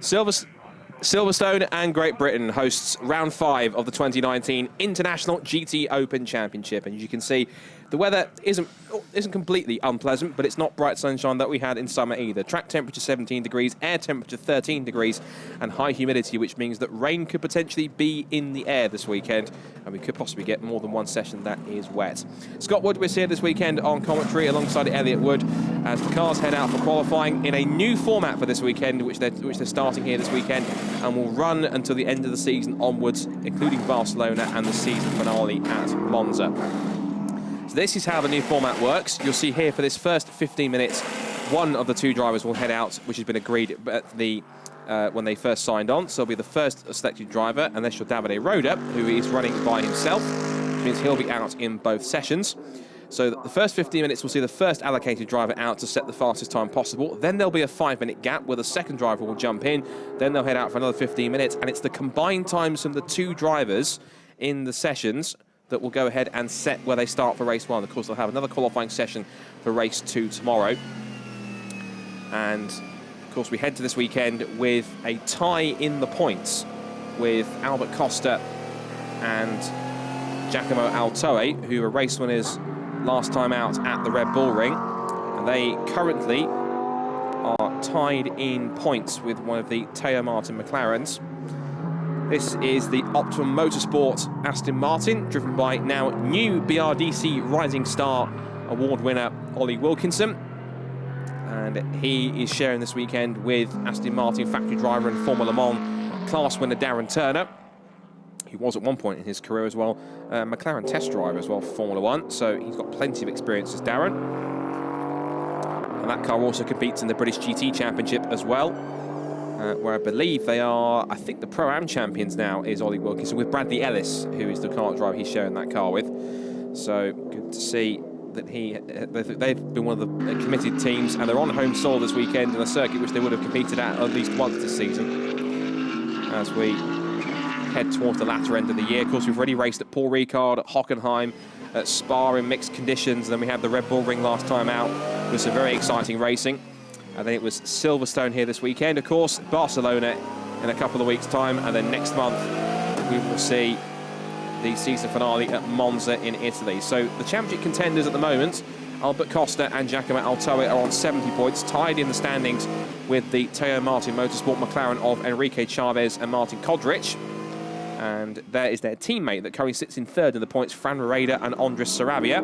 Silverstone and Great Britain hosts round 5 of the 2019 International GT Open Championship. And as you can see, the weather isn't completely unpleasant, but it's not bright sunshine that we had in summer either. Track temperature 17 degrees, air temperature 13 degrees, and high humidity, which means that rain could potentially be in the air this weekend, and we could possibly get more than one session that is wet. Scott Woodward's here this weekend on commentary alongside Elliot Wood as the cars head out for qualifying in a new format for this weekend, which they're starting here this weekend, and will run until the end of the season onwards, including Barcelona and the season finale at Monza. So this is how the new format works. You'll see here for this first 15 minutes, one of the two drivers will head out, which has been agreed at the when they first signed on. So it'll be the first selected driver, unless you're Davide Roda, who is running by himself, which means he'll be out in both sessions. So the first 15 minutes will see the first allocated driver out to set the fastest time possible. Then there'll be a 5-minute gap where the second driver will jump in. Then they'll head out for another 15 minutes, and it's the combined times from the two drivers in the sessions that will go ahead and set where they start for race 1. Of course, they'll have another qualifying session for race 2 tomorrow. And of course, we head to this weekend with a tie in the points with Albert Costa and Giacomo Altoe, who were race winners last time out at the Red Bull Ring. And they currently are tied in points with one of the Teo Martin McLarens. This is the Optimum Motorsport Aston Martin, driven by now new BRDC Rising Star Award winner Ollie Wilkinson. And he is sharing this weekend with Aston Martin factory driver and Formula Le Mans class winner Darren Turner, who was at one point in his career as well McLaren test driver as well for Formula 1. So he's got plenty of experience as Darren. And that car also competes in the British GT Championship as well. Where I believe they are, I think the Pro-Am champions now is Ollie Wilkinson with Bradley Ellis, who is the kart driver he's sharing that car with. So good to see that they've been one of the committed teams, and they're on home soil this weekend in a circuit which they would have competed at least once this season. As we head towards the latter end of the year, of course, we've already raced at Paul Ricard, at Hockenheim, at Spa in mixed conditions, and then we had the Red Bull Ring last time out with some very exciting racing. And then it was Silverstone here this weekend, of course, Barcelona in a couple of weeks' time, and then next month we will see the season finale at Monza in Italy. So the championship contenders at the moment, Albert Costa and Giacomo Altoe, are on 70 points, tied in the standings with the Teo Martin Motorsport McLaren of Enrique Chavez and Martin Kodrich. And there is their teammate that currently sits in third in the points, Fran Reda and Andres Sarabia.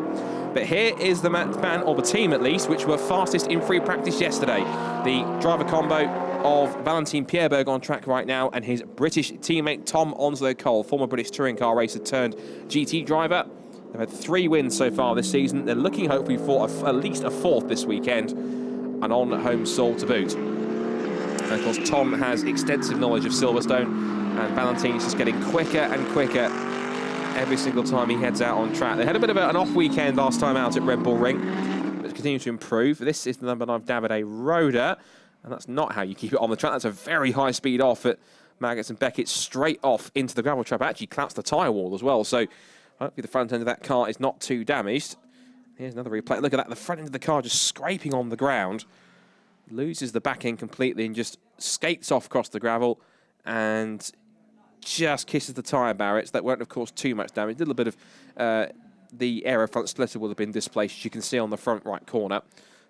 But here is the man, or the team at least, which were fastest in free practice yesterday. The driver combo of Valentin Pierberg on track right now and his British teammate Tom Onslow-Cole, former British touring car racer turned GT driver. They've had 3 wins so far this season. They're looking hopefully for at least a 4th this weekend, and on home soil to boot. And of course, Tom has extensive knowledge of Silverstone, and Valentin is just getting quicker and quicker every single time he heads out on track. They had a bit of an off weekend last time out at Red Bull Ring, but it's continuing to improve. This is the number 9 Davide Roda, and that's not how you keep it on the track. That's a very high speed off at Maggots and Beckett, straight off into the gravel trap. Actually collapsed the tyre wall as well, so hopefully the front end of that car is not too damaged. Here's another replay. Look at that, the front end of the car just scraping on the ground. Loses the back end completely and just skates off across the gravel and just kisses the tyre barrets. That weren't, of course, too much damage. A little bit of the aero front splitter will have been displaced, as you can see on the front right corner.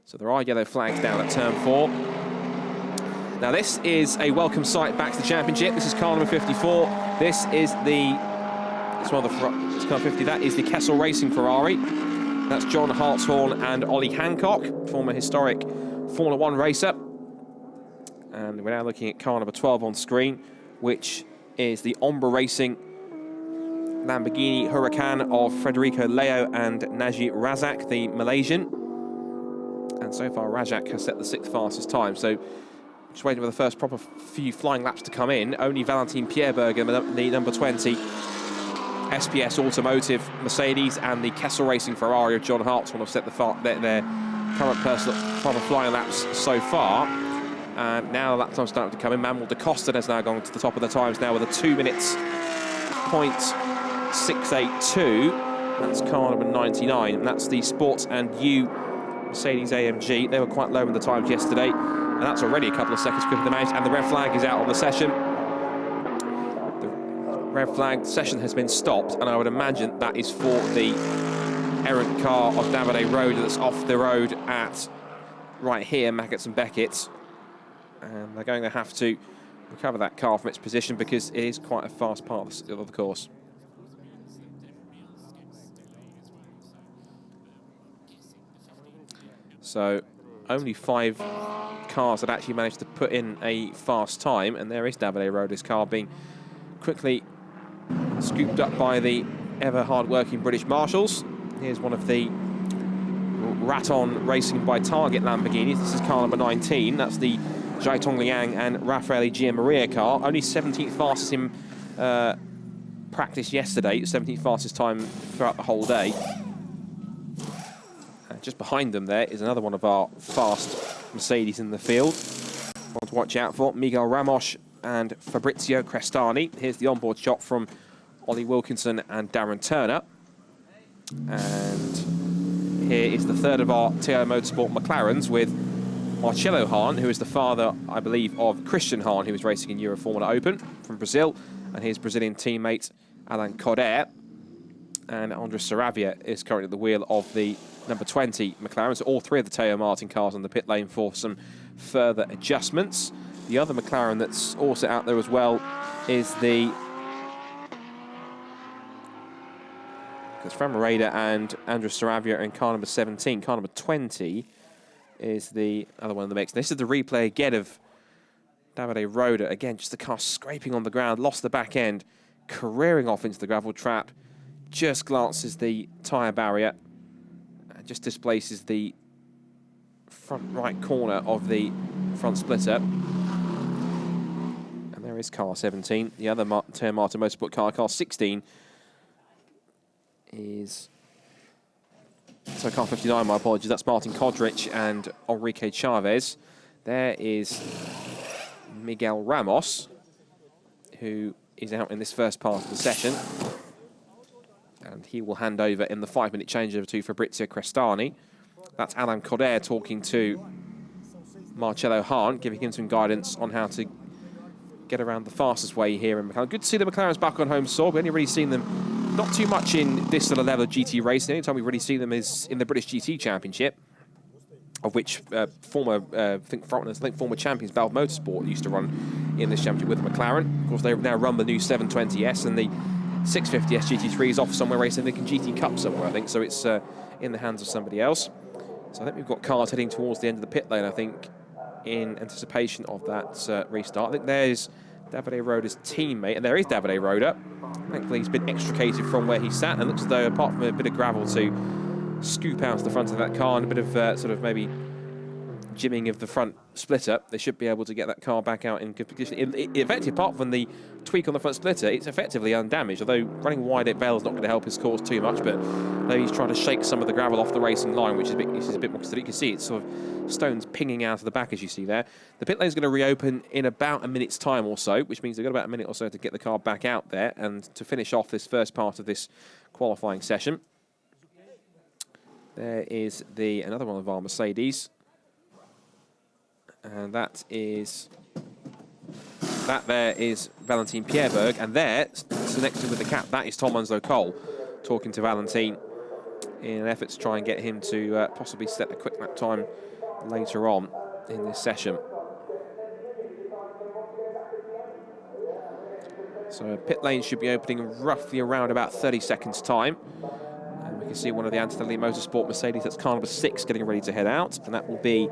So there are yellow flags down at turn 4. Now this is a welcome sight back to the championship. This is car number 54. This is it's one of the it's car 50. That is the Kessel Racing Ferrari. That's John Hartshorn and Ollie Hancock, former historic Formula 1 racer. And we're now looking at car number 12 on screen, which is the Ombra Racing Lamborghini Huracan of Federico Leo and Najib Razak, the Malaysian. And so far, Razak has set the 6th fastest time. So just waiting for the first proper few flying laps to come in. Only Valentin Pierberger, the number 20 SPS Automotive Mercedes, and the Kessel Racing Ferrari of John Hartshorn have set their current personal proper flying laps so far. And now the lap time's starting to come in. Manuel da Costa has now gone to the top of the times now with a 2 minutes .682. That's car number 99, and that's the Sports and U Mercedes AMG. They were quite low in the times yesterday, and that's already a couple of seconds quicker than out, and the red flag is out on the session. The red flag session has been stopped, and I would imagine that is for the errant car of Davide Road that's off the road at right here, Maggots and Beckett. And they're going to have to recover that car from its position because it is quite a fast part of the course. So only 5 cars that actually managed to put in a fast time, and there is Davide Roda's car being quickly scooped up by the ever hard-working British Marshals. Here's one of the Raton Racing by Target Lamborghinis. This is car number 19. That's the Zhaitong Liang and Raffaele Gianmaria car. Only 17th fastest in practice yesterday. 17th fastest time throughout the whole day. And just behind them there is another one of our fast Mercedes in the field. One to watch out for, Miguel Ramos and Fabrizio Crestani. Here's the onboard shot from Ollie Wilkinson and Darren Turner. And here is the third of our TO Motorsport McLarens with Marcelo Hahn, who is the father, I believe, of Christian Hahn, who is racing in Euro Formula Open from Brazil, and his Brazilian teammate, Alan Corder. And Andres Saravia is currently at the wheel of the number 20 McLaren. So all 3 of the Teo Martin cars on the pit lane for some further adjustments. The other McLaren that's also out there as well is the Fran Moreda and Andres Saravia in car number 17. Car number 20 is the other one in the mix. This is the replay again of Davide Roda. Again, just the car scraping on the ground, lost the back end, careering off into the gravel trap, just glances the tyre barrier, and just displaces the front right corner of the front splitter. And there is car 17, the other Teo Martin Motorsport car. Car 16 is... So car 59, my apologies, that's Martin Kodrich and Enrique Chavez. There is Miguel Ramos, who is out in this first part of the session. And he will hand over in the 5-minute changeover to Fabrizio Crestani. That's Alan Corder talking to Marcelo Hahn, giving him some guidance on how to get around the fastest way here in McLaren. Good to see the McLarens back on home soil. We've only really seen them not too much in this sort of level of GT racing. The only time we really see them is in the British GT Championship, of which former champions Valve Motorsport used to run in this championship with the McLaren. Of course, they now run the new 720S, and the 650S GT3 is off somewhere racing the GT Cup somewhere, I think. So it's in the hands of somebody else. So I think we've got cars heading towards the end of the pit lane, I think, in anticipation of that restart. I think there's Davide Roda's teammate, and there is Davide Roda. Thankfully, he's been extricated from where he sat, and looks as though, apart from a bit of gravel to scoop out to the front of that car and a bit of sort of maybe jimming of the front splitter, they should be able to get that car back out in good condition. Effectively, apart from the tweak on the front splitter, it's effectively undamaged, although running wide at Vale is not going to help his cause too much, but maybe he's trying to shake some of the gravel off the racing line, which is a bit more, so you can see it's sort of stones pinging out of the back, as you see there. The pit lane is going to reopen in about a minute's time or so, which means they've got about a minute or so to get the car back out there and to finish off this first part of this qualifying session. There is another one of our Mercedes, and that there is Valentin Pierberg, and there, connected with the cap, that is Tom Onslow Cole talking to Valentin in an effort to try and get him to possibly set a quick lap time later on in this session. So pit lane should be opening roughly around about 30 seconds time. And we can see one of the Antonelli Motorsport Mercedes, that's car number 6, getting ready to head out, and that will be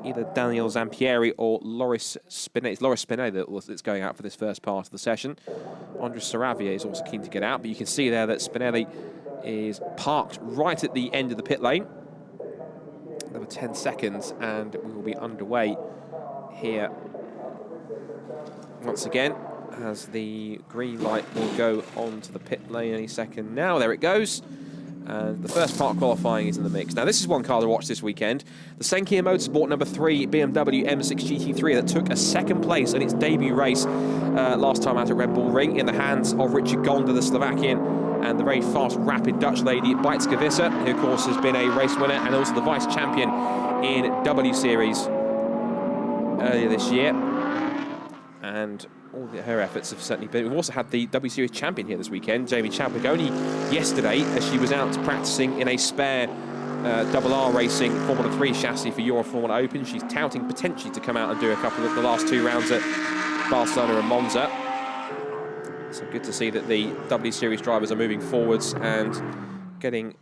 either Daniel Zampieri or Loris Spinelli. It's Loris Spinelli that's going out for this first part of the session. Andres Saravia is also keen to get out, but you can see there that Spinelli is parked right at the end of the pit lane. Another 10 seconds and we will be underway here once again, as the green light will go onto the pit lane any second now. There it goes. And the first part of qualifying is in the mix. Now, this is one car to watch this weekend. The Senkia Motorsport number 3 BMW M6 GT3 that took a second place in its debut race last time out at Red Bull Ring in the hands of Richard Gonda, the Slovakian and the very fast, rapid Dutch lady, Bijtske Visser, who, of course, has been a race winner and also the vice champion in W Series earlier this year. And all her efforts have certainly been. We've also had the W Series champion here this weekend, Jamie Chadwick, only yesterday, as she was out practicing in a spare RR Racing Formula 3 chassis for Euro Formula Open. She's touting potentially to come out and do a couple of the last 2 rounds at Barcelona and Monza. So good to see that the W Series drivers are moving forwards and getting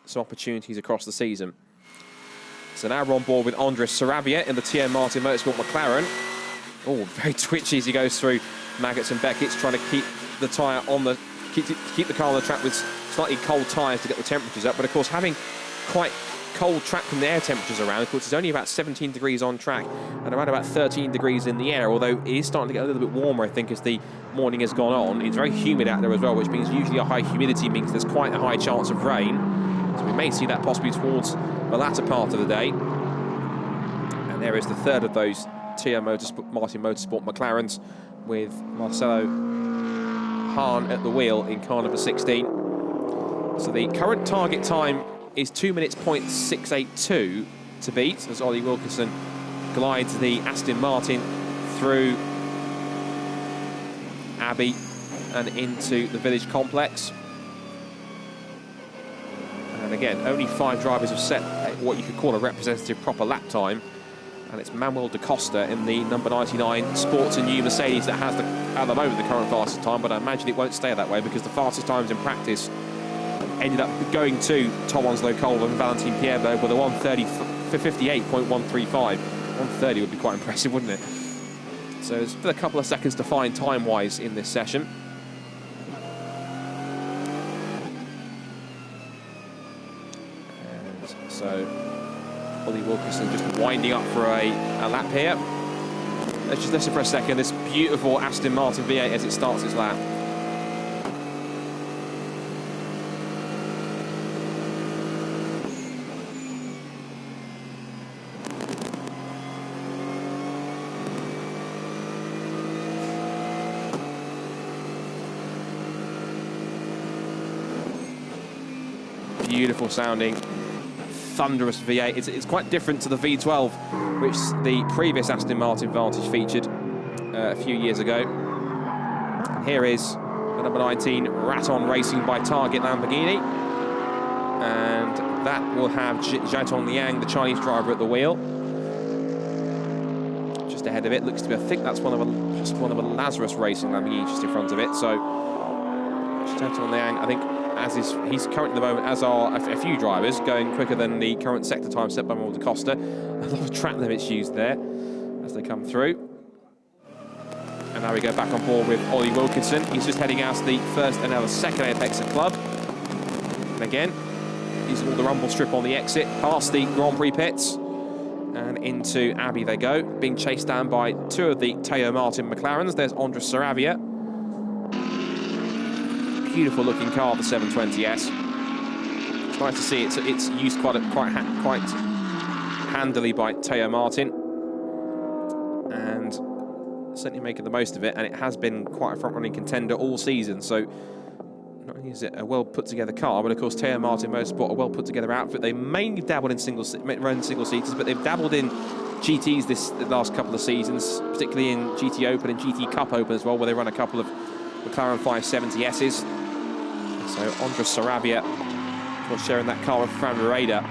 some opportunities across the season. So now we're on board with Andres Sarabia in the TM Martin Motorsport McLaren. Oh, very twitchy as he goes through Maggots and Beckett's, trying to keep the tyre on the keep the car on the track with slightly cold tyres to get the temperatures up. But of course, having quite cold track from the air temperatures around, of course, it's only about 17 degrees on track and around about 13 degrees in the air, although it is starting to get a little bit warmer, I think, as the morning has gone on. It's very humid out there as well, which means usually a high humidity means there's quite a high chance of rain. So we may see that possibly towards the latter part of the day. And there is the third of those TM Martin Motorsport McLarens, with Marcelo Hahn at the wheel in car number 16. So the current target time is 2 minutes .682 to beat, as Ollie Wilkinson glides the Aston Martin through Abbey and into the village complex. And again, only 5 drivers have set what you could call a representative proper lap time. And it's Manuel da Costa in the number 99 Sports and New Mercedes that has, at the moment, the current fastest time, but I imagine it won't stay that way because the fastest times in practice ended up going to Tom Onslow Cole and Valentin Pierbo with a 1:58.135. 1:30 would be quite impressive, wouldn't it? So it's still a couple of seconds to find time-wise in this session. And so Ollie Wilkinson just winding up for a lap here. Let's just listen for a second. This beautiful Aston Martin V8 as it starts its lap. Beautiful sounding, thunderous V8. It's quite different to the V12, which the previous Aston Martin Vantage featured a few years ago. Here is the number 19 Raton Racing by Target Lamborghini, and that will have Jiatong Liang, the Chinese driver, at the wheel. Just ahead of it, looks to be, I think that's possibly one of a Lazarus Racing Lamborghini just in front of it. So Jiatong Liang, I think, he's currently at the moment, as are a few drivers, going quicker than the current sector time set by Manuel da Costa. A lot of track limits used there as they come through. And now we go back on board with Ollie Wilkinson. He's just heading out to the first and now the second Apex Club. And again, using all the rumble strip on the exit, past the Grand Prix pits, and into Abbey they go, being chased down by 2 of the Teo Martin McLarens. There's Andres Sarabia. Beautiful looking car, the 720S. It's nice to see it's used quite handily by Teo Martin, and certainly making the most of it. And it has been quite a front-running contender all season. So not only is it a well put together car, but of course Teo Martin Motorsport, a well put together outfit. They mainly dabbled in run single seaters, but they've dabbled in GTs the last couple of seasons, particularly in GT Open and GT Cup Open as well, where they run a couple of McLaren 570Ss. So Andres Sarabia, of course, sharing that car with Fran Reda.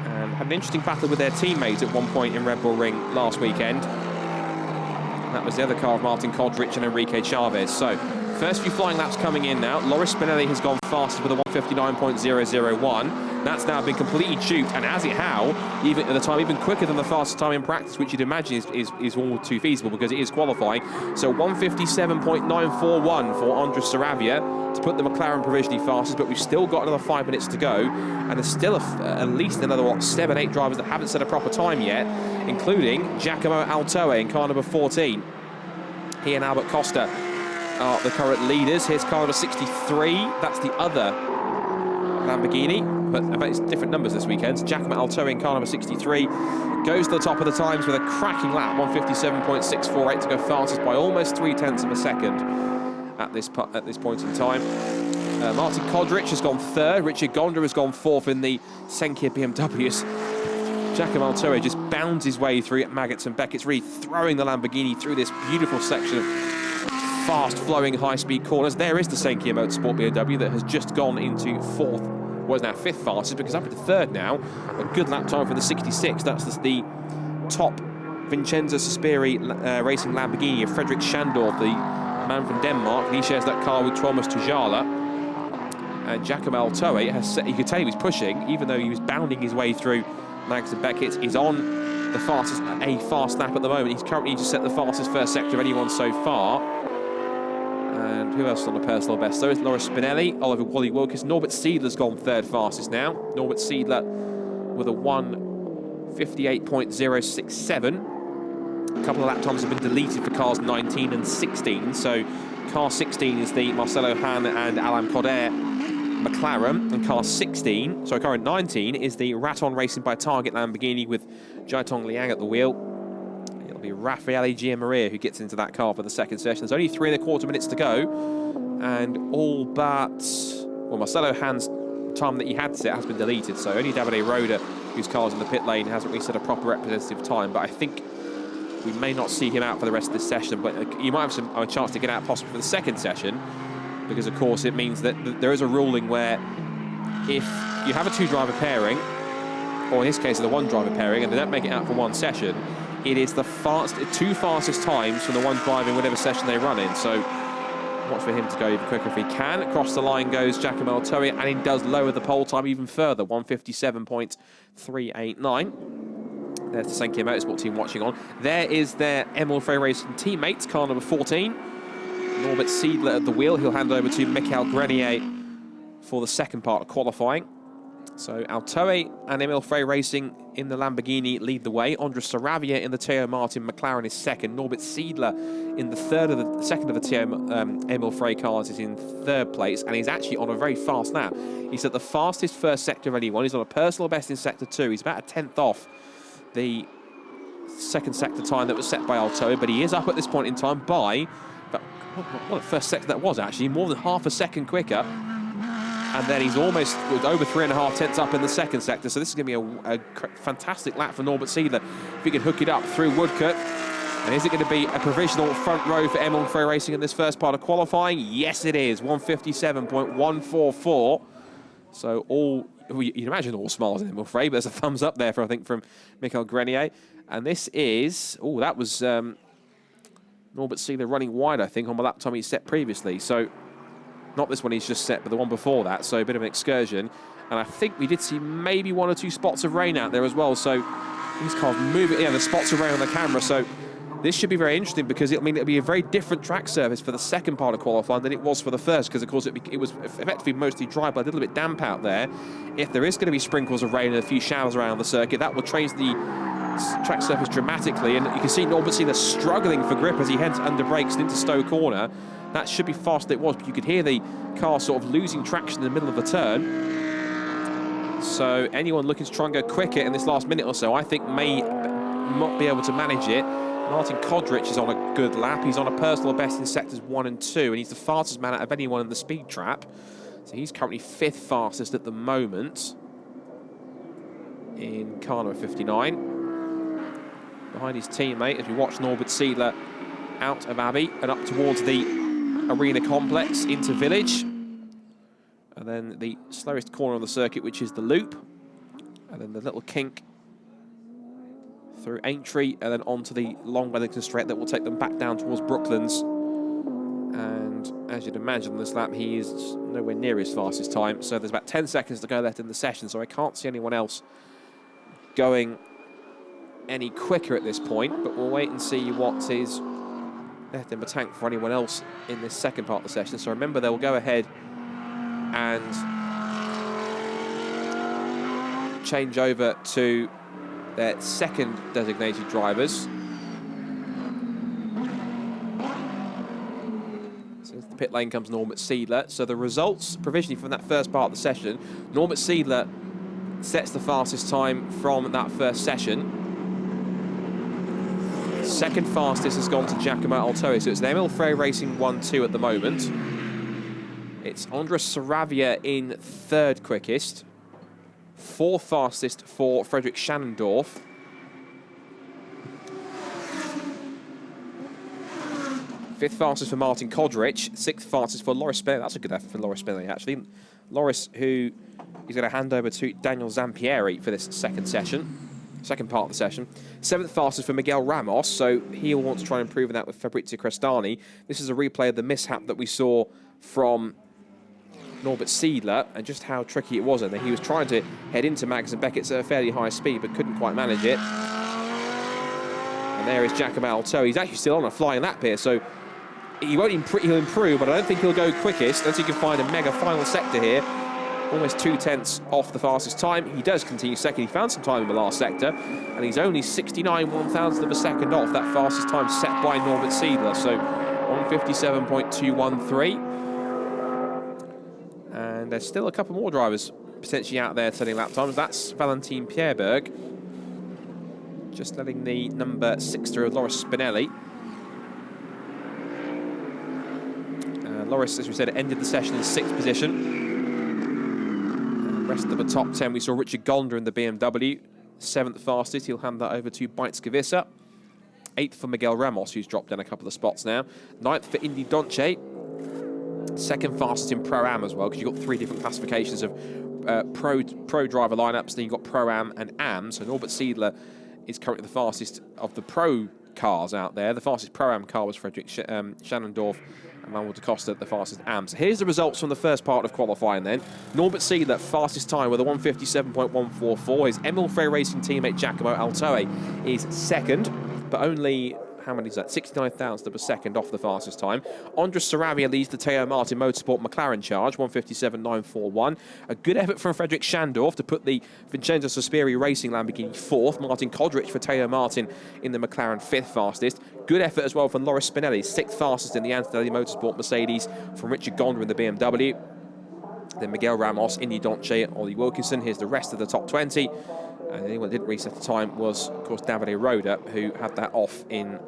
And had an interesting battle with their teammates at one point in Red Bull Ring last weekend. That was the other car of Martin Kodrich and Enrique Chavez. So first few flying laps coming in now. Loris Spinelli has gone fastest with a 1:59.001. That's now been completely duped, and as it how, even at the time, even quicker than the fastest time in practice, which you'd imagine is all too feasible because it is qualifying. So 1:57.941 for Andres Sarabia to put the McLaren provisionally fastest, but we've still got another 5 minutes to go, and there's still at least another 7, 8 drivers that haven't set a proper time yet, including Giacomo Altoe in car number 14. He and Albert Costa are the current leaders. Here's car number 63. That's the other Lamborghini, but I bet it's different numbers this weekend. Giacomo Altoe in car number 63 goes to the top of the times with a cracking lap, 1:57.648 to go fastest by almost 0.3 of a second. at this point in time. Martin Kodrich has gone third. Richard Gonda has gone fourth in the Senkia BMWs. Giacomo Altoe just bounds his way through at Maggots and Beckett's, really throwing the Lamborghini through this beautiful section of fast-flowing, high-speed corners. There is the Senkia Motorsport BMW that has just gone into fourth, well, it's now fifth fastest, because up into third now. A good lap time for the 66. That's the top Vincenzo Sospiri racing Lamborghini of Frederick Schandorf, the man from Denmark. He shares that car with Thomas Tujala. And Giacomo Altoe has set, you could tell he was pushing, even though he was bounding his way through Maggots and Beckett. He's on the fastest, a fast lap at the moment. He's currently just set the fastest first sector of anyone so far. And who else is on the personal best? So is Laura Spinelli, Oliver Wally Wilkes. Norbert Siedler's gone third fastest now. Norbert Siedler with a 1:58.067. A couple of lap times have been deleted for cars 19 and 16. So car 16 is the Marcelo Hahn and Alain Coder McLaren, and car 19 is the Raton Racing by Target Lamborghini with Jiatong Liang at the wheel. It'll be Raffaele Gianmaria who gets into that car for the second session. There's only 3¼ minutes to go, and all but, well, Marcelo Hahn's time that he had set has been deleted, so only Davide Roda, whose car's in the pit lane, hasn't really set a proper representative time, but I think we may not see him out for the rest of this session, but you might have a chance to get out possibly for the second session, because of course it means that there is a ruling where if you have a two-driver pairing, or in this case the one-driver pairing, and they don't make it out for one session, it is the two fastest times from the one driving whatever session they run in. So watch for him to go even quicker if he can. Across the line goes Giacomo Altoe, and he does lower the pole time even further, 1:57.389. There's the Senkia Motorsport team watching on. There is their Emil Frey Racing teammates, car number 14. Norbert Siedler at the wheel. He'll hand over to Michael Grenier for the second part of qualifying. So Altoe and Emil Frey Racing in the Lamborghini lead the way. Andres Saravia in the Teo Martin McLaren is second. Norbert Siedler in the second of the Teo Emil Frey cars is in third place, and he's actually on a very fast lap. He's at the fastest first sector of anyone. He's on a personal best in sector 2. He's about a 10th off the second sector time that was set by Altoe, but he is up at this point in time by, what the first sector that was actually, more than half a second quicker. And then he's almost over 3.5 tenths up in the second sector. So this is going to be a fantastic lap for Norbert Siedler if he can hook it up through Woodcote. And is it going to be a provisional front row for Emil Frey Racing in this first part of qualifying? Yes, it is. 1:57.144. So all, you can imagine all smiles in Emil Frey, but there's a thumbs up there, I think, from Michael Grenier. And this is, that was Norbert Siedler running wide, I think, on the lap time he set previously. So not this one he's just set, but the one before that. So a bit of an excursion. And I think we did see maybe 1 or 2 spots of rain out there as well. So these cars moving, the spots of rain on the camera. So this should be very interesting, because it'll be a very different track surface for the second part of qualifying than it was for the first, because of course it was effectively mostly dry, but a little bit damp out there. If there is going to be sprinkles of rain and a few showers around the circuit, that will change the track surface dramatically. And you can see Norbert Siedler struggling for grip as he heads under brakes and into Stowe Corner. That should be fast it was, but you could hear the car sort of losing traction in the middle of the turn. So anyone looking to try and go quicker in this last minute or so, I think may not be able to manage it. Martin Kodrich is on a good lap. He's on a personal best in sectors 1 and 2, and he's the fastest man out of anyone in the speed trap. So he's currently 5th fastest at the moment in car number 59. Behind his teammate as we watch Norbert Siedler out of Abbey and up towards the arena complex into Village. And then the slowest corner of the circuit, which is the loop. And then the little kink through Aintree, and then onto the long Wellington straight that will take them back down towards Brooklands. And as you'd imagine on this lap, he is nowhere near his fastest time. So there's about 10 seconds to go left in the session, so I can't see anyone else going any quicker at this point, but we'll wait and see what is left in the tank for anyone else in this second part of the session. So remember, they will go ahead and change over to their second designated drivers. So into the pit lane comes Norbert Siedler. So the results provisionally from that first part of the session, Norbert Siedler sets the fastest time from that first session. Second fastest has gone to Giacomo Altoe, so it's an Emil Frey Racing 1-2 at the moment. It's Andres Saravia in third quickest. Fourth fastest for Frederick Schnannendorf. Fifth fastest for Martin Kodrich. Sixth fastest for Loris Spinelli. That's a good effort for Loris Spinelli, actually. Loris, who is going to hand over to Daniel Zampieri for this second part of the session. Seventh fastest for Miguel Ramos, so he'll want to try and improve on that with Fabrizio Crestani. This is a replay of the mishap that we saw from Norbert Siedler and just how tricky it was. And he was trying to head into Magnus and Beckett at a fairly high speed, but couldn't quite manage it. And there is Giacomo Altoe. He's actually still on a flying lap here, so he'll improve, but I don't think he'll go quickest unless he can find a mega final sector here. Almost 2/10 off the fastest time. He does continue second. He found some time in the last sector, and he's only 69 1,000th of a second off that fastest time set by Norbert Siedler. So 1:57.213. And there's still a couple more drivers potentially out there turning lap times. That's Valentin Pierberg, just letting the number 6 through, Loris Spinelli. Loris, as we said, ended the session in 6th position. Rest of the top 10, we saw Richard Golder in the BMW. 7th fastest, he'll hand that over to Beitz-Gewisse. 8th for Miguel Ramos, who's dropped down a couple of spots now. 9th for Indy Donche. 2nd fastest in Pro-Am as well, because you've got 3 different classifications of pro driver lineups. Then you've got Pro-Am and Am. So Norbert Siedler is currently the fastest of the pro cars out there. The fastest Pro-Am car was Frederick Schnannendorf, and Manuel da Costa, the fastest Am. So here's the results from the first part of qualifying then. Norbert Siedler, fastest time with a 1:57.144. His Emil Frey Racing teammate Giacomo Altoe is second, but only, how many is that? 69,000th of a second off the fastest time. Andres Saravia leads the Teo Martin Motorsport McLaren charge, 1:57.941. A good effort from Frederick Schandorf to put the Vincenzo Sospiri Racing Lamborghini fourth. Martin Kodrich for Teo Martin in the McLaren fifth fastest. Good effort as well from Loris Spinelli, sixth fastest in the Antonelli Motorsport Mercedes from Richard Golder in the BMW. Then Miguel Ramos, Indy Donche, Ollie Wilkinson. Here's the rest of the top 20. And anyone that didn't reset the time was, of course, Davide Roda, who had that off in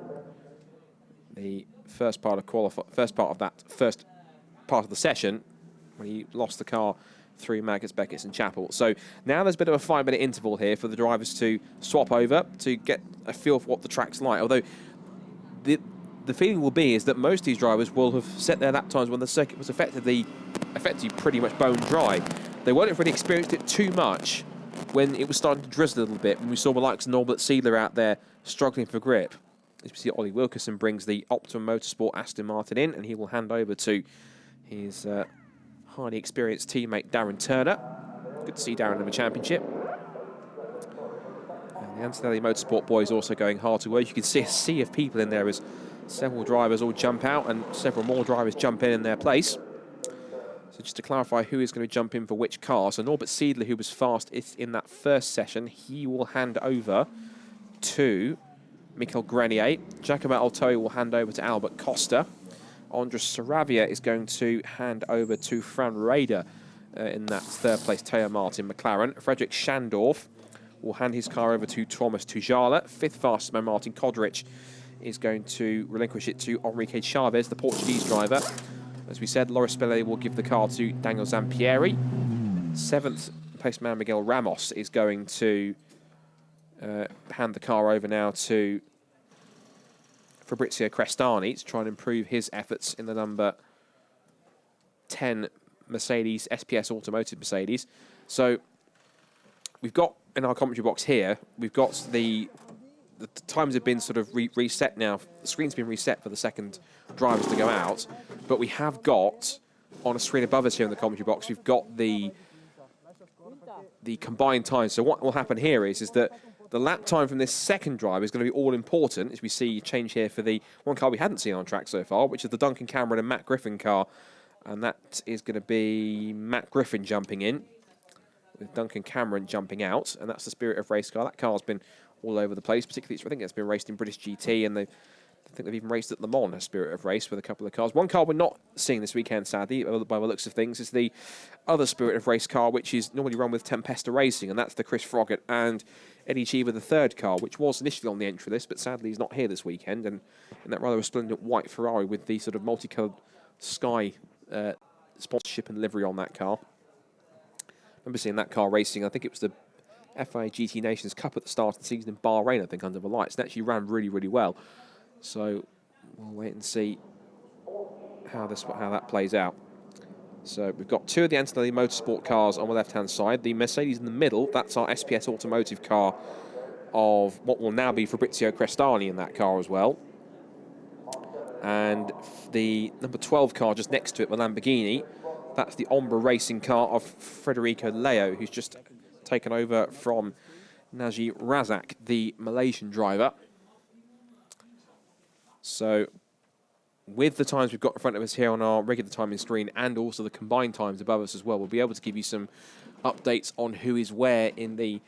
the first part of the session when he lost the car through Magnus, Beckett and Chappell. So now there's a bit of a 5-minute interval here for the drivers to swap over to get a feel for what the track's like. Although the feeling will be is that most of these drivers will have set their lap times when the circuit was effectively pretty much bone dry. They won't have really experienced it too much when it was starting to drizzle a little bit, when we saw the likes of Norbert Siedler out there struggling for grip. As we see, Ollie Wilkinson brings the Optimum Motorsport Aston Martin in, and he will hand over to his highly experienced teammate Darren Turner. Good to see Darren in the championship. And the Antonelli Motorsport boys also going hard to work. You can see a sea of people in there as several drivers all jump out and several more drivers jump in their place. So just to clarify who is going to jump in for which car. So Norbert Siedler, who was fast in that first session, he will hand over to Michael Grenier. Giacomo Altoe will hand over to Albert Costa. Andres Saravia is going to hand over to Fran Rader in that third place Teo Martin McLaren. Frederick Schandorf will hand his car over to Thomas Tujala. Fifth fastest man Martin Kodrich is going to relinquish it to Enrique Chavez, the Portuguese driver. As we said, Loris Spinelli will give the car to Daniel Zampieri. Seventh place man Miguel Ramos is going to hand the car over now to Fabrizio Crestani to try and improve his efforts in the number 10 Mercedes, SPS Automotive Mercedes. So we've got in our commentary box here, we've got the times have been sort of reset now. The screen's been reset for the second drivers to go out, but we have got on a screen above us here in the commentary box, we've got the combined time. So what will happen here is that the lap time from this second drive is going to be all important, as we see change here for the one car we hadn't seen on track so far, which is the Duncan Cameron and Matt Griffin car. And that is going to be Matt Griffin jumping in, with Duncan Cameron jumping out. And that's the Spirit of Race car. That car's been all over the place, particularly I think it's been raced in British GT, and they've I think they've even raced at Le Mans, a Spirit of Race, with a couple of cars. One car we're not seeing this weekend, sadly, by the looks of things, is the other Spirit of Race car, which is normally run with Tempesta Racing, and that's the Chris Froggatt and Eddie Cheever, the third car, which was initially on the entry list, but sadly he's not here this weekend, and in that rather resplendent white Ferrari with the sort of multicoloured sky sponsorship and livery on that car. I remember seeing that car racing, I think it was the FIA GT Nations Cup at the start of the season in Bahrain, I think, under the lights. It actually ran really, really well. So we'll wait and see how that plays out. So we've got two of the Antonelli Motorsport cars on the left-hand side. The Mercedes in the middle, that's our SPS Automotive car of what will now be Fabrizio Crestani in that car as well. And the number 12 car just next to it, the Lamborghini, that's the Ombra Racing car of Federico Leo, who's just taken over from Najee Razak, the Malaysian driver. So with the times we've got in front of us here on our regular timing screen and also the combined times above us as well, we'll be able to give you some updates on who is where in the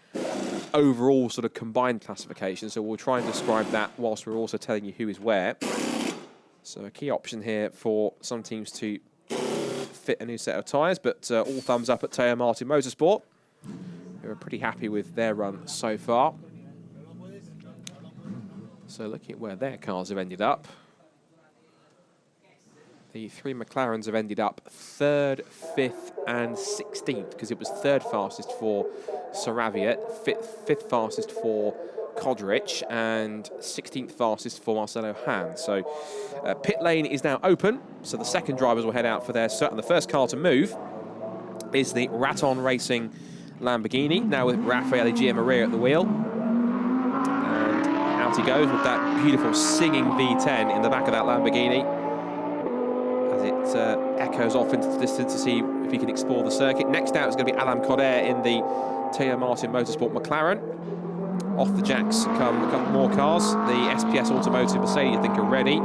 overall sort of combined classification. So we'll try and describe that whilst we're also telling you who is where. So a key option here for some teams to fit a new set of tyres, but all thumbs up at Teo Martin Motorsport, who are pretty happy with their run so far. So looking at where their cars have ended up, the three McLarens have ended up 3rd, 5th and 16th, because it was 3rd fastest for Saraviat, 5th fastest for Kodrich and 16th fastest for Marcelo Han. So pit lane is now open, so the second drivers will head out for their start. And the first car to move is the Raton Racing Lamborghini, now with Raffaele Giammaria at the wheel. And out he goes with that beautiful singing V10 in the back of that Lamborghini as it echoes off into the distance to see if he can explore the circuit. Next out is going to be Alain Coder in the Teo Martin Motorsport McLaren. Off the jacks come a couple more cars. The SPS Automotive Mercedes, I think, are ready,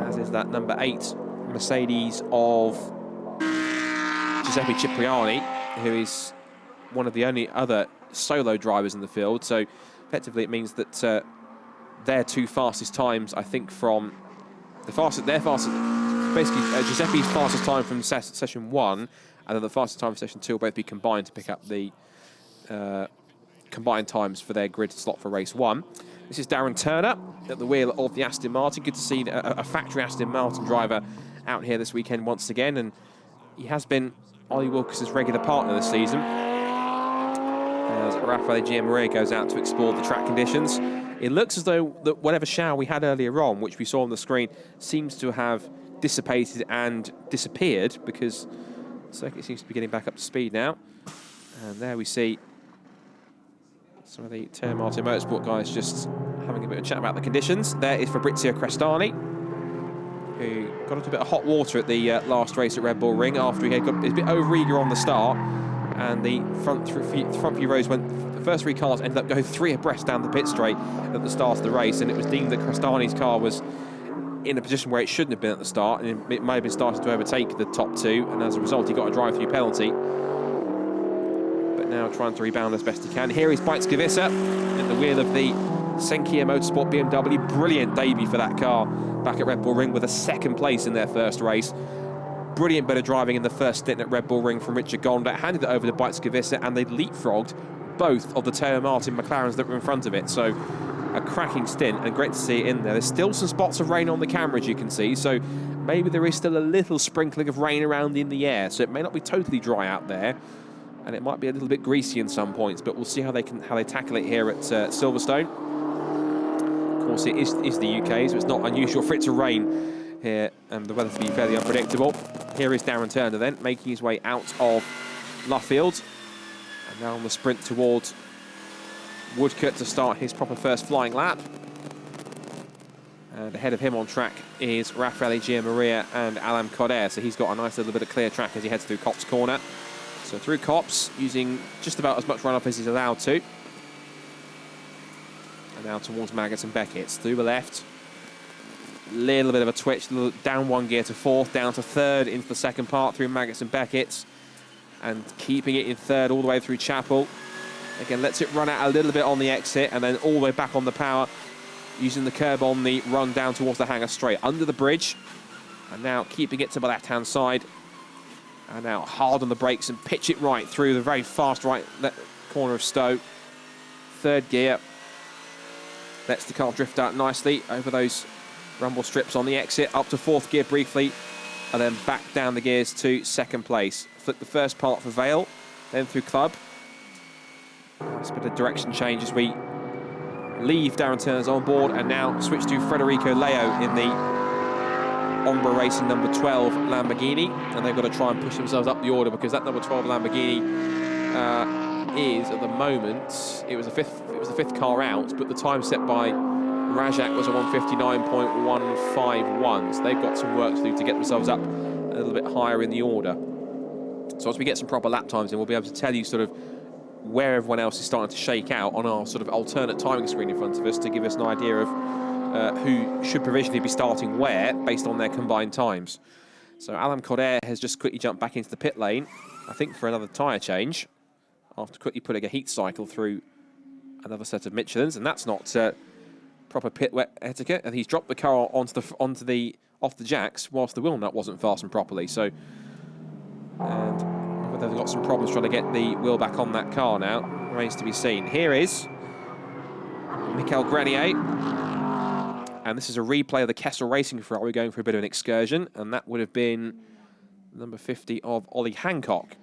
as is that number 8 Mercedes of Giuseppe Cipriani, who is one of the only other solo drivers in the field. So effectively it means that their two fastest times, I think, from basically Giuseppe's fastest time from session 1 and then the fastest time from session 2 will both be combined to pick up the combined times for their grid slot for race 1. This is Darren Turner at the wheel of the Aston Martin. Good to see a factory Aston Martin driver out here this weekend once again, and he has been Ollie Wilkes' regular partner this season as Raffaele Giammaria goes out to explore the track conditions. It looks as though that whatever shower we had earlier on, which we saw on the screen, seems to have dissipated and disappeared, because the circuit seems to be getting back up to speed now. And there we see some of the Teo Martin Motorsport guys just having a bit of a chat about the conditions. There is Fabrizio Crestani, who got into a bit of hot water at the last race at Red Bull Ring after he had got a bit over-eager on the start, and the front few rows the first 3 cars ended up going 3 abreast down the pit straight at the start of the race, and it was deemed that Crestani's car was in a position where it shouldn't have been at the start, and it may have been starting to overtake the top 2, and as a result he got a drive-through penalty. But now trying to rebound as best he can. Here is Beitskevissa at the wheel of the Senkia Motorsport BMW. Brilliant debut for that car back at Red Bull Ring with a 2nd place in their first race. Brilliant bit of driving in the first stint at Red Bull Ring from Richard Gonda. Handed it over to Beitskevissa, and they leapfrogged both of the Teo Martin McLarens that were in front of it. So a cracking stint, and great to see it in there. There's still some spots of rain on the camera, as you can see, so maybe there is still a little sprinkling of rain around in the air, so it may not be totally dry out there, and it might be a little bit greasy in some points, but we'll see how they tackle it here at Silverstone. Of course, it is the UK, so it's not unusual for it to rain here, and the weather to be fairly unpredictable. Here is Darren Turner then, making his way out of Luffield, and now on the sprint towards Woodcote to start his proper first flying lap. And ahead of him on track is Raffaele Giammaria and Alain Coder, so he's got a nice little bit of clear track as he heads through Copse Corner. So through Copse, using just about as much runoff as he's allowed to. And now towards Maggots and Beckett's. Through the left, little bit of a twitch, down 1 gear to 4th, down to 3rd into the second part through Maggots and Beckett's. And keeping it in 3rd all the way through Chapel. Again, lets it run out a little bit on the exit, and then all the way back on the power using the curb on the run down towards the hangar straight under the bridge, and now keeping it to the left-hand side, and now hard on the brakes and pitch it right through the very fast right corner of Stowe. Third gear, lets the car drift out nicely over those rumble strips on the exit, up to fourth gear briefly, and then back down the gears to second place. Flip the first part for Vale, then through Club. Nice bit of direction change as we leave Darren Turner's on board and now switch to Federico Leo in the Ombra Racing number 12 Lamborghini, and they've got to try and push themselves up the order because that number 12 Lamborghini is at the moment, it was the fifth car out, but the time set by Rajak was a 1:59.151, so they've got some work to do to get themselves up a little bit higher in the order. So as we get some proper lap times in, we'll be able to tell you sort of where everyone else is starting to shake out on our sort of alternate timing screen in front of us to give us an idea of who should provisionally be starting where based on their combined times. So Alan Cordair has just quickly jumped back into the pit lane, I think for another tyre change, after quickly putting a heat cycle through another set of Michelins, and that's not proper pit wet etiquette. And he's dropped the car off the jacks whilst the wheel nut wasn't fastened properly. So, and whether they've got some problems trying to get the wheel back on that car now remains to be seen. Here is Michael Grenier, and this is a replay of the Kessel Racing Ferrari going for a bit of an excursion, and that would have been number 50 of Ollie Hancock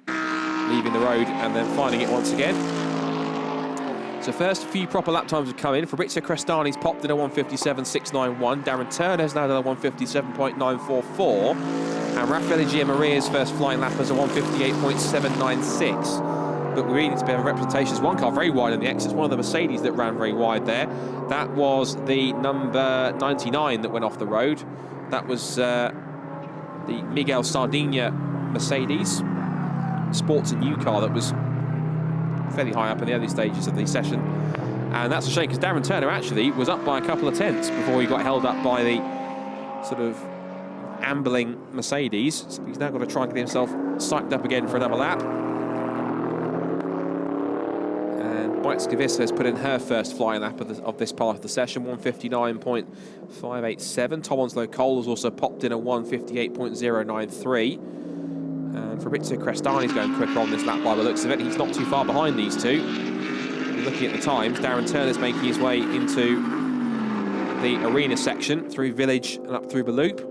leaving the road and then finding it once again. So first few proper lap times have come in. Fabrizio Crestani's popped in a 1:57.691. Darren Turner's now done a 1:57.944. And Raffaele Giamaria's first flying lap is a 1:58.796. But we really need to have representations. One car very wide on the exits, one of the Mercedes that ran very wide there. That was the number 99 that went off the road. That was the Miguel Sardinia Mercedes Sports and new car that was fairly high up in the early stages of the session. And that's a shame because Darren Turner actually was up by a couple of tenths before he got held up by the sort of ambling Mercedes. So he's now got to try and get himself psyched up again for another lap. And Mike Scavissa has put in her first flying lap of this part of the session, 1:59.587. Tom Onslow Cole has also popped in a 1:58.093. And Fabrizio Crestani's going quicker on this lap by the looks of it. He's not too far behind these two. Looking at the times, Darren Turner's making his way into the arena section through Village and up through the loop.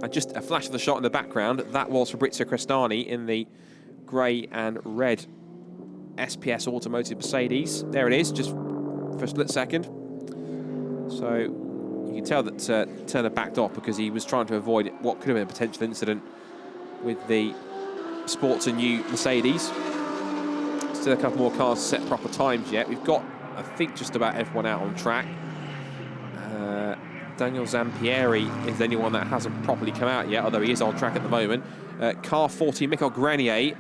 And just a flash of the shot in the background, that was Fabrizio Crestani in the grey and red SPS Automotive Mercedes. There it is, just for a split second. So you can tell that Turner backed off because he was trying to avoid what could have been a potential incident with the Sports and new Mercedes. Still a couple more cars to set proper times yet. We've got, I think, just about everyone out on track. Daniel Zampieri is the only one that hasn't properly come out yet, although he is on track at the moment. Car 40, Michael Grenier,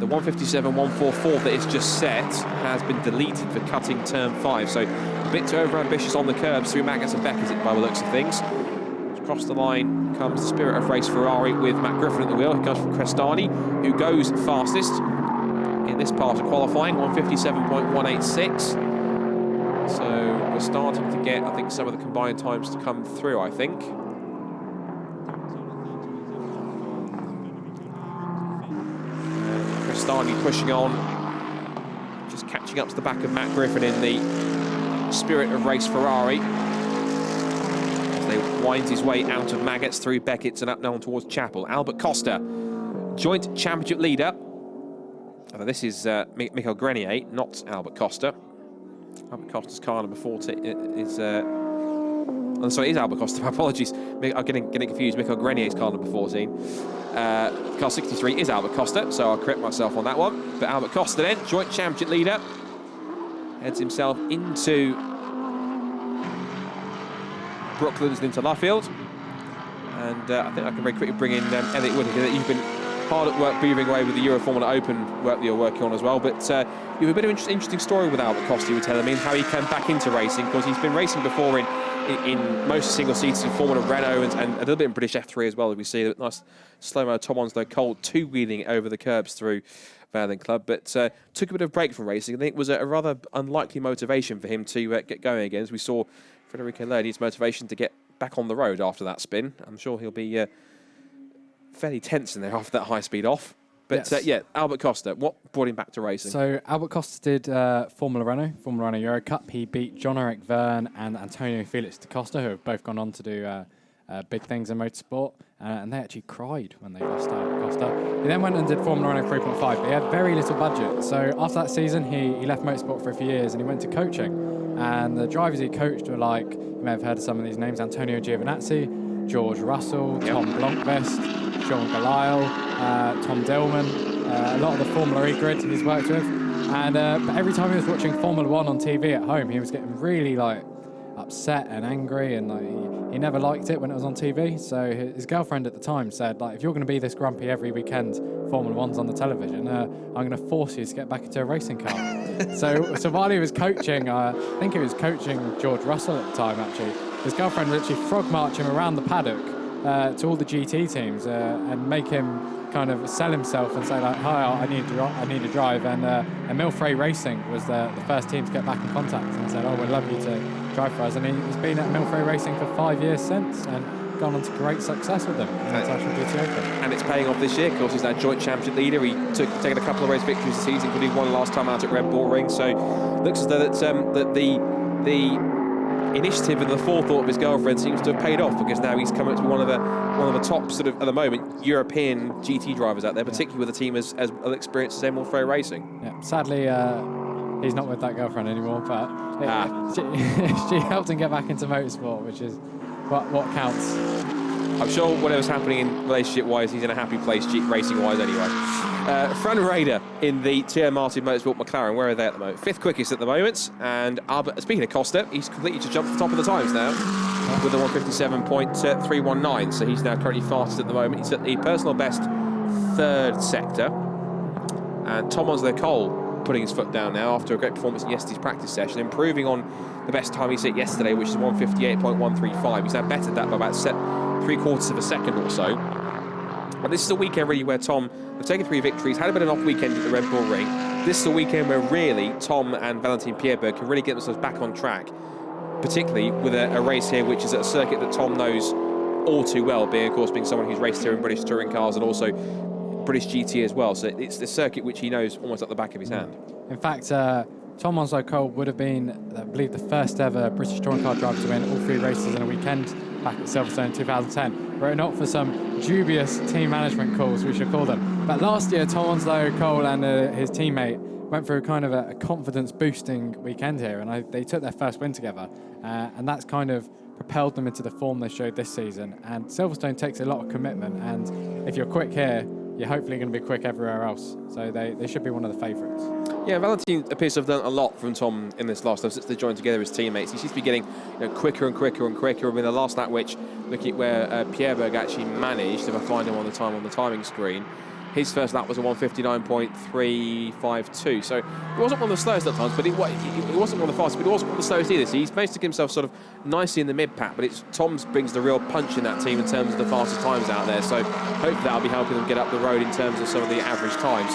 the 1:57.144 that is just set has been deleted for cutting turn 5, so a bit too over-ambitious on the curbs through Magnus and Beckett by the looks of things. Across the line comes the Spirit of Race Ferrari with Matt Griffin at the wheel. It comes from Crestani, who goes fastest in this part of qualifying, 1:57.186. So we're starting to get, I think, some of the combined times to come through, I think. Crestani pushing on, just catching up to the back of Matt Griffin in the Spirit of Race Ferrari. They winds his way out of Maggots through Beckett's and up now towards Chapel. Albert Costa, joint championship leader. This is Michael Grenier, not Albert Costa. Albert Costa's car number 40 is... I'm sorry, it is Albert Costa. My apologies. I'm getting confused. Michael Grenier's car number 14. Car 63 is Albert Costa, so I'll correct myself on that one. But Albert Costa then, joint championship leader, heads himself into Brooklands and into Luffield. And I think I can very quickly bring in Elliot Wood, because you've been hard at work moving away with the Euro Formula Open work that you're working on as well. But you have a bit of an interesting story with Albert Costa, you were telling me, and how he came back into racing, because he's been racing before in in most single-seaters in Formula Renault and a little bit in British F3 as well. We see a nice slow-mo Tom Onslow Cole two-wheeling over the curbs through Valen Club, but took a bit of break from racing. I think it was a rather unlikely motivation for him to get going again, as we saw Federico Ler needs motivation to get back on the road after that spin. I'm sure he'll be fairly tense in there after that high-speed off. But yes. Albert Costa, what brought him back to racing? So Albert Costa did Formula Renault Euro Cup. He beat John-Eric Verne and Antonio Felix da Costa, who have both gone on to do big things in motorsport. And they actually cried when they lost Albert Costa. He then went and did Formula Renault 3.5, but he had very little budget. So after that season, he left motorsport for a few years and he went to coaching. And the drivers he coached were like, you may have heard of some of these names, Antonio Giovinazzi, George Russell, Tom Blomqvist, John Galile, Tom Dillman, a lot of the Formula E grid he's worked with. And but every time he was watching Formula 1 on TV at home, he was getting really upset and angry, and he never liked it when it was on TV. So his girlfriend at the time said, if you're going to be this grumpy every weekend Formula 1's on the television, I'm going to force you to get back into a racing car. so while he was coaching, I think he was coaching George Russell at the time actually, his girlfriend would actually frog march him around the paddock to all the GT teams and make him kind of sell himself and say hi, I need to drive. And Milfray Racing was the first team to get back in contact and said, we'd love you to drive for us. And he's been at Milfray Racing for 5 years since and gone on to great success with them in the International GT Open. And it's paying off this year. Of course, he's now joint championship leader. He taken a couple of race victories this season, including one last time out at Red Bull Ring. So looks as though that the initiative and the forethought of his girlfriend seems to have paid off, because now he's come up to be one of the top sort of, at the moment, European GT drivers out there, particularly with a team as experienced as Milfray Racing. Yeah, sadly, he's not with that girlfriend anymore, but she helped him get back into motorsport, which is what counts. I'm sure whatever's happening in relationship-wise, he's in a happy place racing-wise anyway. Fran Raider in the Thierry Martin Motorsport McLaren, where are they at the moment? 5th quickest at the moment. And Albert, speaking of Costa, he's completely just jumped to the top of the times now with a 157.319. So he's now currently fastest at the moment. He's at the personal best 3rd sector. And Tom Onslow Cole putting his foot down now after a great performance in yesterday's practice session, improving on the best time he set yesterday, which is 158.135. He's now bettered that by about 3/4 of a second or so. But this is a weekend really where Tom have taken 3 victories, had a bit of an off weekend at the Red Bull Ring. This is a weekend where really Tom and Valentin Pierberg can really get themselves back on track, particularly with a race here which is at a circuit that Tom knows all too well, being someone who's raced here in British touring cars and also British GT as well. So it's the circuit which he knows almost at the back of his hand. In fact, Tom Onslow Cole would have been, I believe, the first ever British touring car driver to win all 3 races in a weekend back at Silverstone in 2010, were it not for some dubious team management calls, we should call them. But last year, Tom Onslow Cole and his teammate went through kind of a confidence-boosting weekend here, and they took their first win together, and that's kind of propelled them into the form they showed this season. And Silverstone takes a lot of commitment, and if you're quick here, you're hopefully going to be quick everywhere else. So they should be one of the favourites. Yeah, Valentin appears to have done a lot from Tom in this last time since they joined together as teammates. He seems to be getting quicker and quicker and quicker. I mean, the last lap, which looking at where Pierberg actually managed, if I find him on the timing screen, his first lap was a 159.352. So it wasn't one of the slowest at times, but it wasn't one of the fastest, but it wasn't one of the slowest either. So he's managed to get himself sort of nicely in the mid-pack, but Tom brings the real punch in that team in terms of the fastest times out there. So hopefully that'll be helping them get up the road in terms of some of the average times.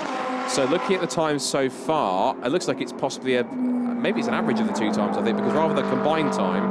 So looking at the times so far, it looks like it's possibly maybe it's an average of the 2 times, I think, because rather than combined time,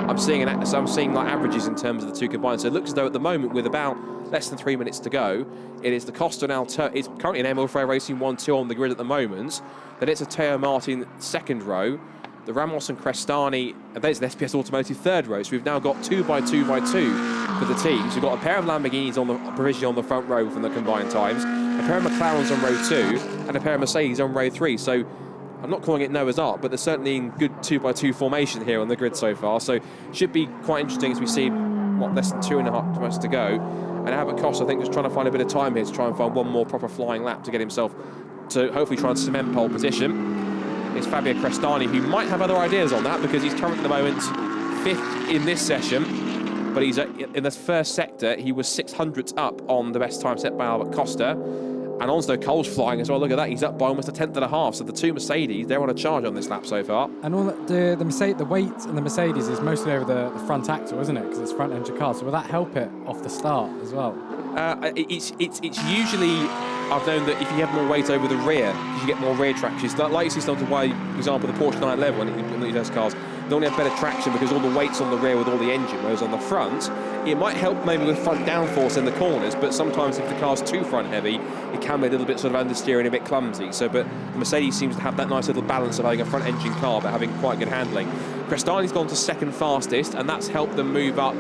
I'm seeing like averages in terms of the 2 combined. So it looks as though at the moment, with about less than 3 minutes to go, it is the Costa now. It's currently an Milfray Racing 1-2 on the grid at the moment. Then it's a Teo Martin 2nd row, the Ramos and Crestani, and there's an SPS Automotive 3rd row. So we've now got 2x2x2 for the teams. We've got a pair of Lamborghinis provisionally on the front row from the combined times, a pair of McLarens on row 2, and a pair of Mercedes on row 3. So I'm not calling it Noah's Ark, but they're certainly in good 2x2 formation here on the grid so far. So should be quite interesting as we see less than 2.5 minutes to go. And Albert Costa, I think, just trying to find a bit of time here to try and find one more proper flying lap to get himself to hopefully try and cement pole position. It's Fabio Crestani, who might have other ideas on that, because he's currently at the moment 5th in this session. But he's in this first sector, he was 600ths up on the best time set by Albert Costa. And Onslow Cole's flying as well. Look at that. He's up by almost a tenth and a half. So the two Mercedes, they're on a charge on this lap so far. And all the weight in the Mercedes is mostly over the front axle, isn't it? Because it's front engine car. So will that help it off the start as well? It's usually, I've known that if you have more weight over the rear, you get more rear traction. Like you see something why, for example, the Porsche 911 in those cars, they only have better traction because all the weight's on the rear with all the engine, whereas on the front, it might help maybe with front downforce in the corners, but sometimes if the car's too front heavy, it can be a little bit sort of understeering, a bit clumsy. So, but the Mercedes seems to have that nice little balance of having a front engine car but having quite good handling. Crestani's gone to second fastest, and that's helped them move up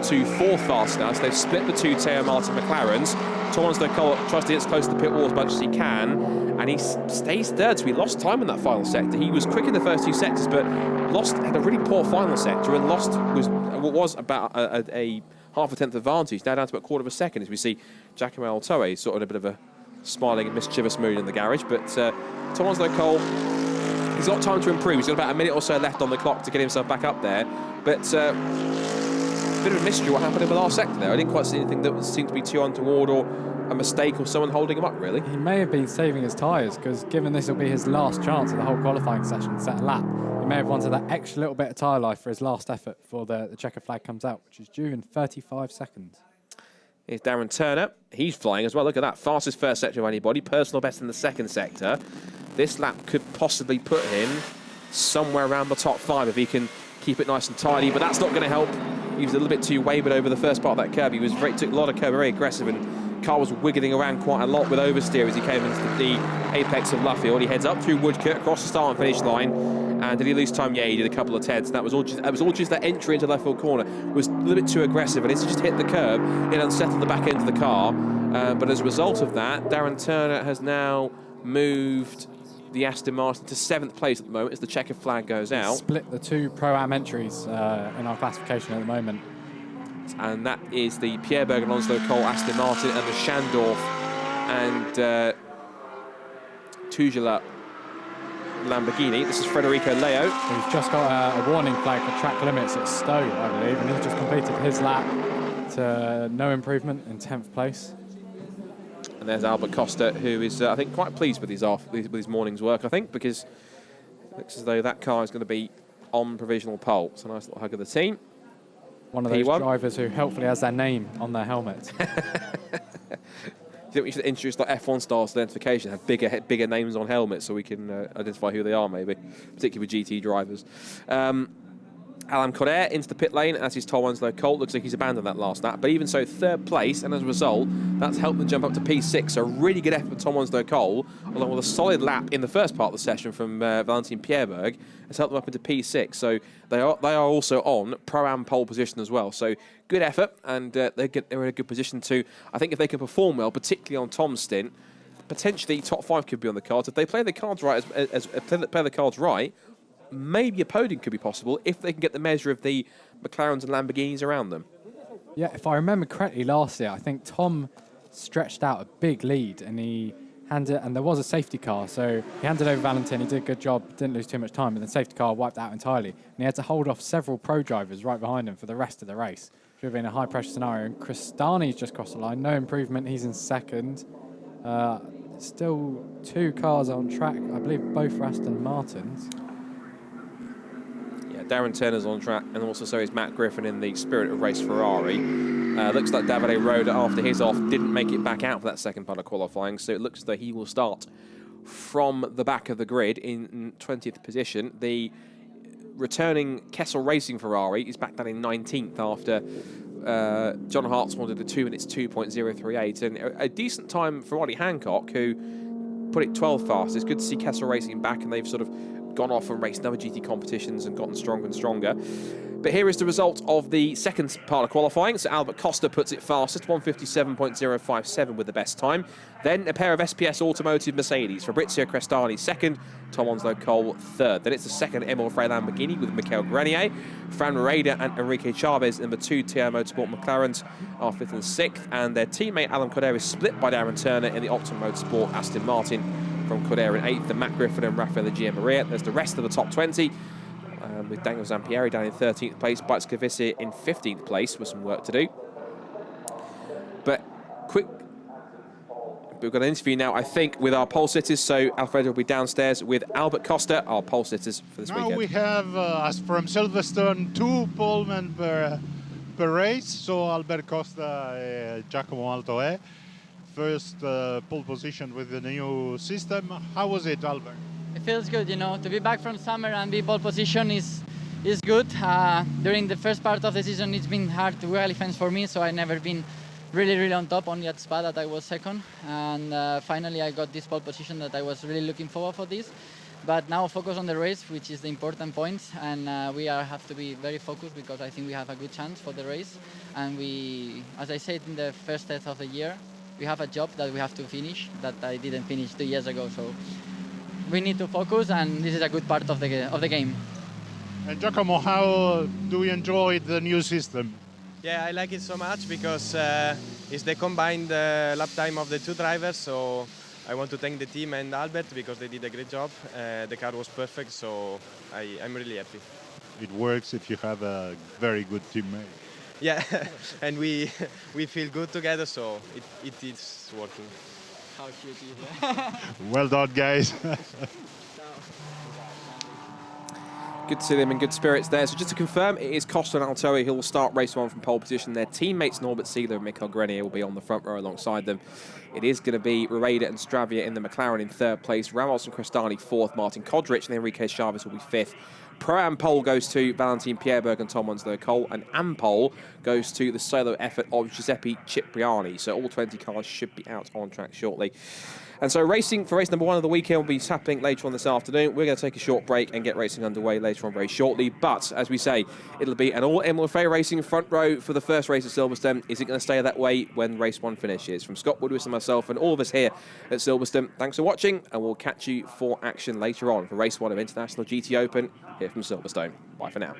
to fourth fast now. So they've split the two Teo Martin McLarens. Tom Onslow Cole tries to get as close to the pit wall as much as he can, and he stays third, so he lost time in that final sector. He was quick in the first two sectors, but had a really poor final sector, and was about a half a tenth advantage, now down to about a quarter of a second, as we see Giacomo Altoe sort of in a bit of a smiling and mischievous mood in the garage. But Tom Onslow Cole, he's got time to improve. He's got about a minute or so left on the clock to get himself back up there, but bit of a mystery what happened in the last sector there. I didn't quite see anything that seemed to be too untoward or a mistake or someone holding him up, really. He may have been saving his tyres, because given this will be his last chance of the whole qualifying session, set a lap, he may have wanted that extra little bit of tyre life for his last effort before the checker flag comes out, which is due in 35 seconds. Here's Darren Turner. He's flying as well. Look at that. Fastest first sector of anybody. Personal best in the second sector. This lap could possibly put him somewhere around the top 5 if he can keep it nice and tidy, but that's not going to help. He was a little bit too wavered over the first part of that curve. He took a lot of curve, very aggressive, and car was wiggling around quite a lot with oversteer as he came into the apex of Luffield. He heads up through Woodcote, across the start and finish line. And did he lose time? Yeah, he did a couple of tenths. That was all just that entry into left field corner was a little bit too aggressive, and it's just hit the curb. It unsettled the back end of the car. But as a result of that, Darren Turner has now moved the Aston Martin to 7th place at the moment as the checker flag goes out. Split the two Pro-Am entries in our classification at the moment. And that is the Pierre Berger and Onslow Cole Aston Martin and the Schandorf and Tugela Lamborghini. This is Federico Leo. He's just got a warning flag for track limits at Stowe, I believe, and he's just completed his lap to no improvement in 10th place. And there's Albert Costa, who is, I think, quite pleased with his morning's work, I think, because it looks as though that car is going to be on provisional pole. So nice little hug of the team. One of those drivers who helpfully has their name on their helmet. Do you think we should introduce like F1 style identification, have bigger names on helmets so we can identify who they are, maybe, particularly with GT drivers. Alan Correa into the pit lane, as is Tom Onslow Cole. Looks like he's abandoned that last lap. But even so, 3rd place, and as a result, that's helped them jump up to P6. So a really good effort for Tom Onslow Cole, along with a solid lap in the first part of the session from Valentin Pierberg, has helped them up into P6. So they are also on Pro-Am pole position as well. So good effort, and they're in a good position to, I think if they can perform well, particularly on Tom's stint, potentially top 5 could be on the cards. If they play the cards right, play the cards right, maybe a podium could be possible if they can get the measure of the McLarens and Lamborghinis around them. Yeah, if I remember correctly, last year, I think Tom stretched out a big lead, and and there was a safety car, so he handed over Valentin. He did a good job, didn't lose too much time, but the safety car wiped out entirely, and he had to hold off several pro drivers right behind him for the rest of the race. Should have been a high-pressure scenario. And Cristani's just crossed the line, no improvement. He's in 2nd. Still 2 cars on track, I believe both for Aston Martins. Darren Turner's on track, and also so is Matt Griffin in the Spirit of Race Ferrari. Looks like Davide Roda, after his off, didn't make it back out for that second part of qualifying, so it looks as though he will start from the back of the grid in 20th position. The returning Kessel Racing Ferrari is back down in 19th after John Hart's wanted a 2 minutes 2.038, and a decent time for Ollie Hancock, who put it 12th fast. It's good to see Kessel Racing back, and they've sort of gone off and raced other GT competitions and gotten stronger and stronger. But here is the result of the second part of qualifying. So Albert Costa puts it fastest, 1:57.057 with the best time. Then a pair of SPS Automotive Mercedes. Fabrizio Crestani second, Tom Onslow Cole third. Then it's the second Emil Frey Lamborghini with Michael Grenier. Fran Moreda and Enrique Chavez, number 2 TR Motorsport McLarens, are 5th and 6th. And their teammate Alan Correa is split by Darren Turner in the Optima Motorsport Aston Martin from Correa in 8th, and Matt Griffin and Rafael Gia Maria. There's the rest of the top 20, with Daniel Zampieri down in 13th place, Bites Cavisi in 15th place with some work to do. But we've got an interview now, I think, with our pole sitters. So Alfredo will be downstairs with Albert Costa, our pole sitters for this now weekend. We have, as from Silverstone, 2 polemen per race. So Albert Costa, Giacomo Altoe. First pole position with the new system. How was it, Albert? It feels good, you know, to be back from summer and be pole position is good. During the first part of the season, it's been hard to qualify for me, so I never been really on top. Only at Spa that I was second, and finally I got this pole position that I was really looking forward for this. But now focus on the race, which is the important point, and we have to be very focused because I think we have a good chance for the race. And we, as I said in the first test of the year, we have a job that we have to finish that I didn't finish 2 years ago. So we need to focus, and this is a good part of the game. And Giacomo, how do you enjoy the new system? Yeah, I like it so much because it's the combined lap time of the 2 drivers. So I want to thank the team and Albert because they did a great job. The car was perfect, so I'm really happy. It works if you have a very good teammate. Yeah, and we feel good together, so it is working. How cute is it? Well done, guys. Good to see them in good spirits there. So just to confirm, it is Costa and Altoe who will start race 1 from pole position. Their teammates Norbert Seeler and Michael Grenier will be on the front row alongside them. It is going to be Rueda and Stravia in the McLaren in 3rd place, Ramos and Crestani 4th, Martin Kodrich and Enrique Chavez will be 5th. Pro-Am pole goes to Valentin Pierberg and Tom Winslow-Cole, and Am pole goes to the solo effort of Giuseppe Cipriani. So all 20 cars should be out on track shortly. And so racing for race number 1 of the weekend will be happening later on this afternoon. We're going to take a short break and get racing underway later on very shortly. But as we say, it'll be an all MLFA racing front row for the first race at Silverstone. Is it going to stay that way when race 1 finishes? From Scott Woodward and myself and all of us here at Silverstone, thanks for watching, and we'll catch you for action later on for race 1 of International GT Open here from Silverstone. Bye for now.